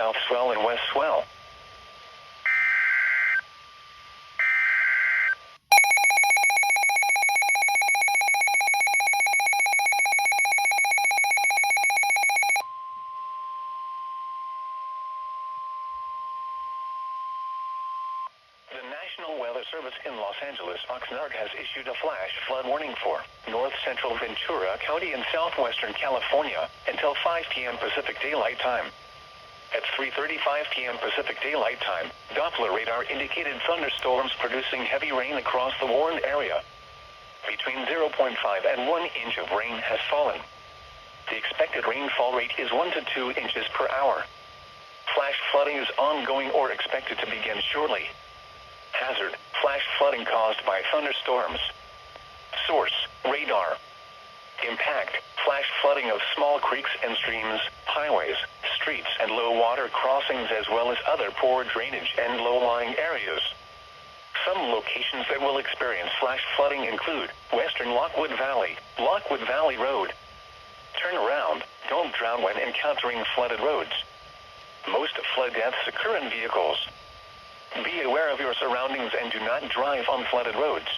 south swell and west swell. The National Weather Service in Los Angeles, Oxnard, has issued a flash flood warning for north central Ventura County in southwestern California until 5 p.m. Pacific Daylight Time. At 3:35 p.m. Pacific Daylight Time, Doppler radar indicated thunderstorms producing heavy rain across the warned area. Between 0.5 and 1 inch of rain has fallen. The expected rainfall rate is 1 to 2 inches per hour. Flash flooding is ongoing or expected to begin shortly. Hazard: flash flooding caused by thunderstorms. Source: radar. Impact: flash flooding of small creeks and streams, highways, streets and low water crossings, as well as other poor drainage and low-lying areas. Some locations that will experience flash flooding include western Lockwood Valley Road. Turn around, don't drown when encountering flooded roads. Most flood deaths occur in vehicles. Be aware of your surroundings and do not drive on flooded roads.